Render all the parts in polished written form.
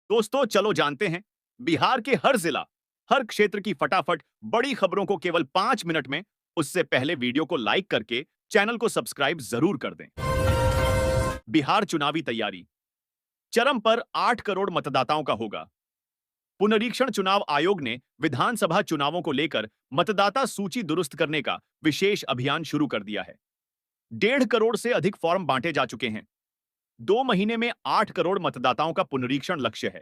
दोस्तों चलो जानते हैं बिहार के हर जिला, हर क्षेत्र की फटाफट बड़ी खबरों को केवल 5 मिनट में। उससे पहले वीडियो को लाइक करके चैनल को सब्सक्राइब जरूर कर दें। बिहार चुनावी तैयारी चरम पर 8 करोड़ मतदाताओं का होगा। पुनरीक्षण चुनाव आयोग ने विधानसभा चुनावों को लेकर मतदाता सूची दुरुस्त करने का विशेष अभियान शुरू कर दिया है। 1.5 करोड़ से अधिक फॉर्म बांटे जा चुके हैं। 2 महीने में 8 करोड़ मतदाताओं का पुनरीक्षण लक्ष्य है।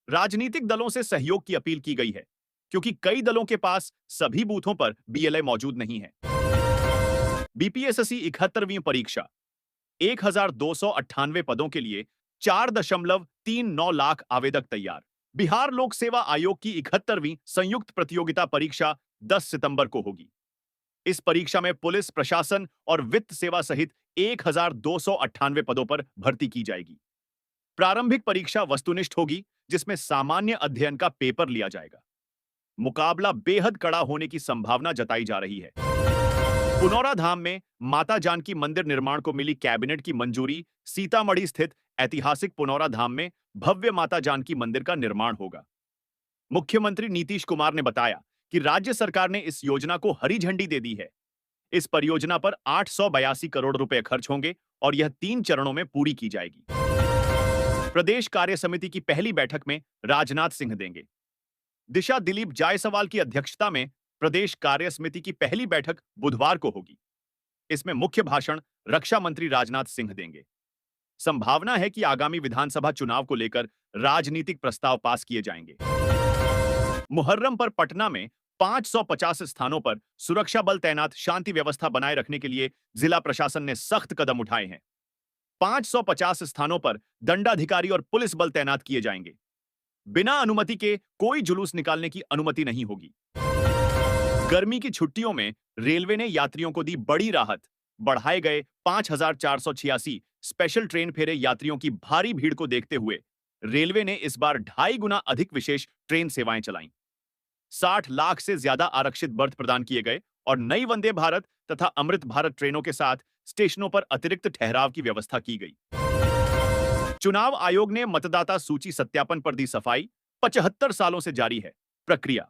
राजनीतिक दलों से सहयोग की अपील की गई है, क्योंकि कई दलों के पास सभी बूथों पर बीएलए मौजूद नहीं है। बीपीएससी 71वीं परीक्षा 1298 पदों के लिए 4.39 लाख आवेदक तैयार। बिहार लोक सेवा आयोग की 71वीं संयुक्त प्रतियोगिता परीक्षा 10 सितंबर को होगी। इस परीक्षा में पुलिस प्रशासन और वित्त सेवा सहित 1298 पदों पर भर्ती की जाएगी। प्रारंभिक परीक्षा वस्तुनिष्ठ होगी, जिसमें सामान्य अध्ययन का पेपर लिया जाएगा। मुकाबला बेहद कड़ा होने की संभावना जताई जा रही है। पुनौरा धाम में माता जानकी मंदिर निर्माण को मिली कैबिनेट की मंजूरी। सीतामढ़ी स्थित ऐतिहासिक पुनौरा धाम में भव्य माता जानकी मंदिर का निर्माण होगा। मुख्यमंत्री नीतीश कुमार ने बताया कि राज्य सरकार ने इस योजना को हरी झंडी दे दी है। इस परियोजना पर 882 करोड़ रुपए खर्च होंगे और यह 3 चरणों में पूरी की जाएगी। प्रदेश कार्य समिति की पहली बैठक में राजनाथ सिंह देंगे। दिशा दिलीप जायसवाल की अध्यक्षता में प्रदेश कार्य समिति की पहली बैठक बुधवार को होगी। इसमें मुख्य भाषण रक्षा मंत्री राजनाथ सिंह देंगे। संभावना है कि आगामी विधानसभा चुनाव को लेकर राजनीतिक प्रस्ताव पास किए जाएंगे। मुहर्रम पर पटना में 550 स्थानों पर सुरक्षा बल तैनात। शांति व्यवस्था बनाए रखने के लिए जिला प्रशासन ने सख्त कदम उठाए हैं। 550 स्थानों पर दंडाधिकारी और पुलिस बल तैनात किए जाएंगे। बिना अनुमति के कोई जुलूस निकालने की अनुमति नहीं होगी। गर्मी की छुट्टियों में रेलवे ने यात्रियों को दी बड़ी राहत। बढ़ाए गए 5486 स्पेशल ट्रेन फेरे। यात्रियों की भारी भीड़ को देखते हुए रेलवे ने इस बार 2.5 गुना अधिक विशेष ट्रेन सेवाएं चलाईं। 60 लाख से ज्यादा आरक्षित बर्थ प्रदान किए गए और नई वंदे भारत तथा अमृत भारत ट्रेनों के साथ स्टेशनों पर अतिरिक्त ठहराव की व्यवस्था की गई। चुनाव आयोग ने मतदाता सूची सत्यापन पर दी सफाई। 75 सालों से जारी है प्रक्रिया।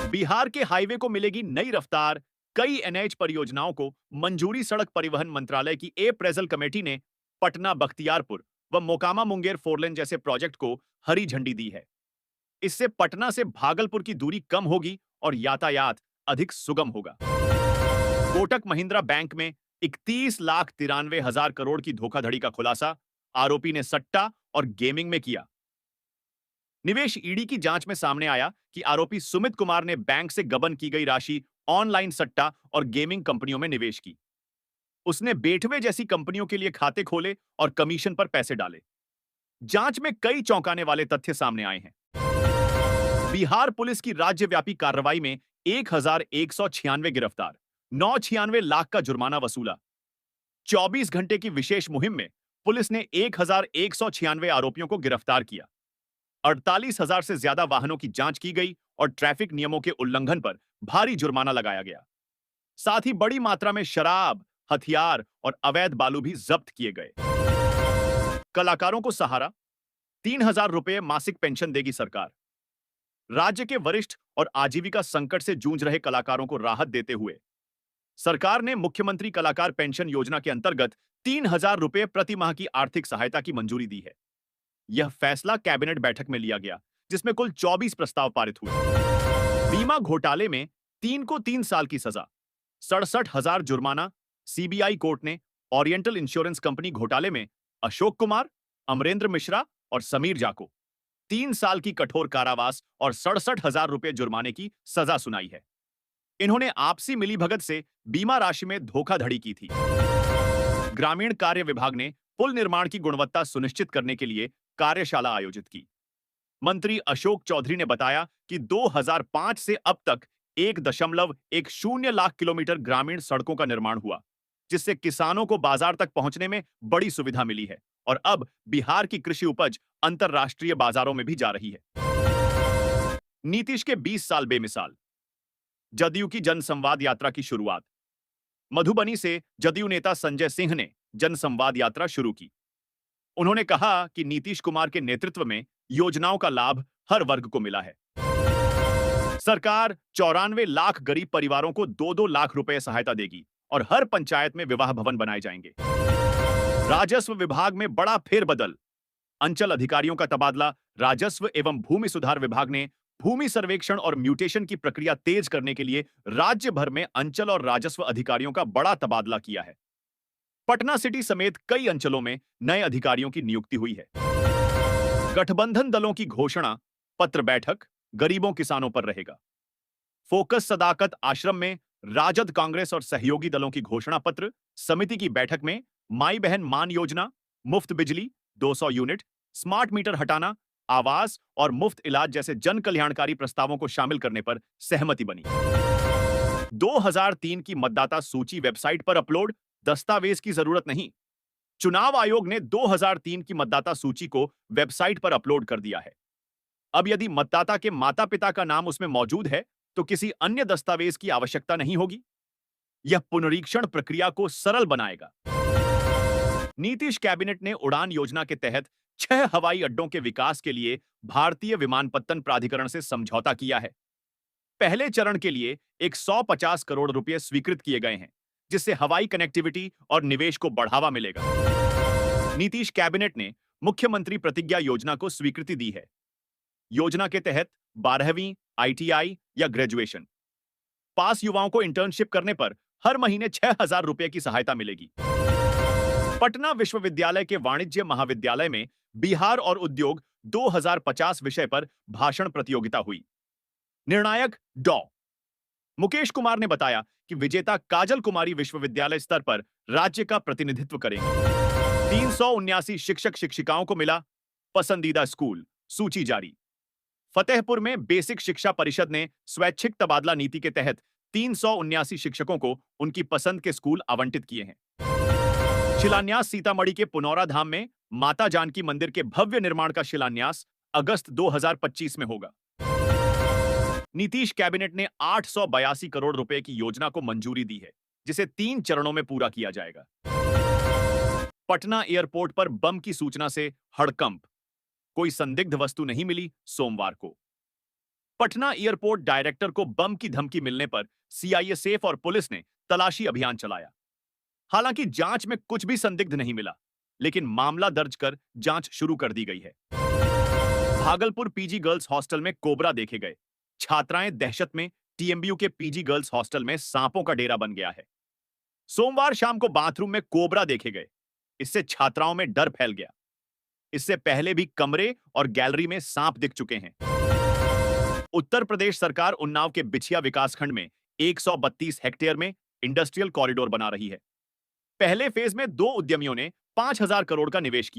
बिहार के हाईवे को मिलेगी नई रफ्तार। कई एनएच परियोजनाओं को मंजूरी। सड़क परिवहन मंत्रालय की अप्रेजल कमेटी ने पटना बख्तियारपुर व मोकामा मुंगेर फोरलेन जैसे प्रोजेक्ट को हरी झंडी दी है। इससे पटना से भागलपुर की दूरी कम होगी और यातायात अधिक सुगम होगा। कोटक महिंद्रा बैंक में 31,93,000 करोड़ की धोखाधड़ी का खुलासा। आरोपी ने सट्टा और गेमिंग में किया। निवेश ईडी की जांच में सामने आया कि आरोपी सुमित कुमार ने बैंक से गबन की गई राशि ऑनलाइन सट्टा और गेमिंग कंपनियों में निवेश की। उसने बेटवे जैसी कंपनियों के लिए खाते खोले और कमीशन पर पैसे डाले। जांच में कई चौंकाने वाले तथ्य सामने आए हैं। बिहार पुलिस की राज्यव्यापी कार्रवाई में 1196 गिरफ्तार। 996 लाख का जुर्माना वसूला। 24 घंटे की विशेष मुहिम में पुलिस ने 1196 आरोपियों को गिरफ्तार किया। 48,000 से ज्यादा वाहनों की जांच की गई और ट्रैफिक नियमों के उल्लंघन पर भारी जुर्माना लगाया गया। साथ ही बड़ी मात्रा में शराब, हथियार और अवैध बालू भी जब्त किए गए। कलाकारों को सहारा। 3,000 रुपए मासिक पेंशन देगी सरकार। राज्य के वरिष्ठ और आजीविका संकट से जूझ रहे कलाकारों को राहत देते हुए सरकार ने मुख्यमंत्री कलाकार पेंशन योजना के अंतर्गत 3,000 रुपए प्रति माह की आर्थिक सहायता की मंजूरी दी है। यह फैसला कैबिनेट बैठक में लिया गया, जिसमें कुल 24 प्रस्ताव पारित हुए। बीमा घोटाले में 3 को 3 साल की सजा, 67,000 जुर्माना। सीबीआई कोर्ट ने ओरिएंटल इंश्योरेंस कंपनी घोटाले में अशोक कुमार, अमरेंद्र मिश्रा और समीर जा को 3 साल की कठोर कारावास और 67,000 रुपए जुर्माने की सजा सुनाई है। इन्होंने आपसी मिलीभगत से बीमा राशि में धोखाधड़ी की थी। ग्रामीण कार्य विभाग ने पुल निर्माण की गुणवत्ता सुनिश्चित करने के लिए कार्यशाला आयोजित की। मंत्री अशोक चौधरी ने बताया कि 2005 से अब तक 1.10 लाख किलोमीटर ग्रामीण सड़कों का निर्माण हुआ, जिससे किसानों को बाजार तक पहुंचने में बड़ी सुविधा मिली है और अब बिहार की कृषि उपज अंतरराष्ट्रीय बाजारों में भी जा रही है। नीतीश के 20 साल बेमिसाल। जदयू की जनसंवाद यात्रा की शुरुआत। मधुबनी से जदयू नेता संजय सिंह ने जनसंवाद यात्रा शुरू की। उन्होंने कहा कि नीतीश कुमार के नेतृत्व में योजनाओं का लाभ हर वर्ग को मिला है। सरकार 94 लाख गरीब परिवारों को 2-2 लाख रुपए सहायता देगी और हर पंचायत में विवाह भवन बनाए जाएंगे। राजस्व विभाग में बड़ा फेरबदल, अंचल अधिकारियों का तबादला। राजस्व एवं भूमि सुधार विभाग ने भूमि सर्वेक्षण और म्यूटेशन की प्रक्रिया तेज करने के लिए राज्य भर में अंचल और राजस्व अधिकारियों का बड़ा तबादला किया है। पटना सिटी समेत कई अंचलों में नए अधिकारियों की नियुक्ति हुई है। गठबंधन दलों की घोषणा, पत्र बैठक गरीबों किसानों पर रहेगा। फोकस सदाकत आश्रम में राजद, कांग्रेस और सहयोगी दलों की घोषणा पत्र। समिति की बैठक में माई बहन मान योजना, मुफ्त बिजली 200 यूनिट, स्मार्ट मीटर हटाना, आवास और मुफ्त इलाज जैसे जन कल्याणकारी प्रस्तावों को शामिल करने पर सहमति बनी। 2003 की मतदाता सूची वेबसाइट पर अपलोड, दस्तावेज की जरूरत नहीं। चुनाव आयोग ने 2003 की मतदाता सूची को वेबसाइट पर अपलोड कर दिया है। अब यदि मतदाता के माता पिता का नाम उसमें मौजूद है तो किसी अन्य दस्तावेज की आवश्यकता नहीं होगी। यह पुनरीक्षण प्रक्रिया को सरल बनाएगा। नीतीश कैबिनेट ने उड़ान योजना के तहत 6 हवाई अड्डों के विकास के लिए भारतीय विमानपत्तन प्राधिकरण से समझौता किया है। पहले चरण के लिए 150 करोड़ रुपए स्वीकृत किए गए हैं, जिससे हवाई कनेक्टिविटी और निवेश को बढ़ावा मिलेगा। नीतीश कैबिनेट ने मुख्यमंत्री प्रतिज्ञा योजना को स्वीकृति दी है। योजना के तहत 12वीं, ITI या ग्रेजुएशन पास युवाओं को इंटर्नशिप करने पर हर महीने 6,000 रुपए की सहायता मिलेगी। पटना विश्वविद्यालय के वाणिज्य महाविद्यालय में बिहार और उद्योग 2050 विषय पर भाषण प्रतियोगिता हुई। निर्णायक डॉ मुकेश कुमार ने बताया कि विजेता काजल कुमारी विश्वविद्यालय स्तर पर राज्य का प्रतिनिधित्व करेंगे। 379 शिक्षक शिक्षिकाओं को मिला पसंदीदा स्कूल, सूची जारी। फतेहपुर में बेसिक शिक्षा परिषद ने स्वैच्छिक तबादला नीति के तहत 379 शिक्षकों को उनकी पसंद के स्कूल आवंटित किए हैं। शिलान्यास सीतामढ़ी के पुनौरा धाम में माता जानकी मंदिर के भव्य निर्माण का शिलान्यास अगस्त 2025 में होगा। नीतीश कैबिनेट ने 882 करोड़ रुपए की योजना को मंजूरी दी है, जिसे 3 चरणों में पूरा किया जाएगा। पटना एयरपोर्ट पर बम की सूचना से हड़कंप, कोई संदिग्ध वस्तु नहीं मिली। सोमवार को पटना एयरपोर्ट डायरेक्टर को बम की धमकी मिलने पर CISF और पुलिस ने तलाशी अभियान चलाया। हालांकि जांच में कुछ भी संदिग्ध नहीं मिला, लेकिन मामला दर्ज कर जांच शुरू कर दी गई है। भागलपुर PG गर्ल्स हॉस्टल में कोबरा देखे गए। छात्राएं दहशत में। TMBU के PG गर्ल्स हॉस्टल में सांपों का डेरा बन गया है। सोमवार शाम को बाथरूम में कोबरा देखे गए। इससे छात्राओं में डर फैल गया। इससे पहले भी कमरे और गैलरी में सांप दिख चुके हैं। उत्तर प्रदेश सरकार उन्नाव के बिछिया विकासखंड में 132 हेक्टेयर में इंडस्ट्रियल कॉरिडोर बना रही है। पहले फेज में 2 उद्यमियों ने 5,000 करोड़ का निवेश किया।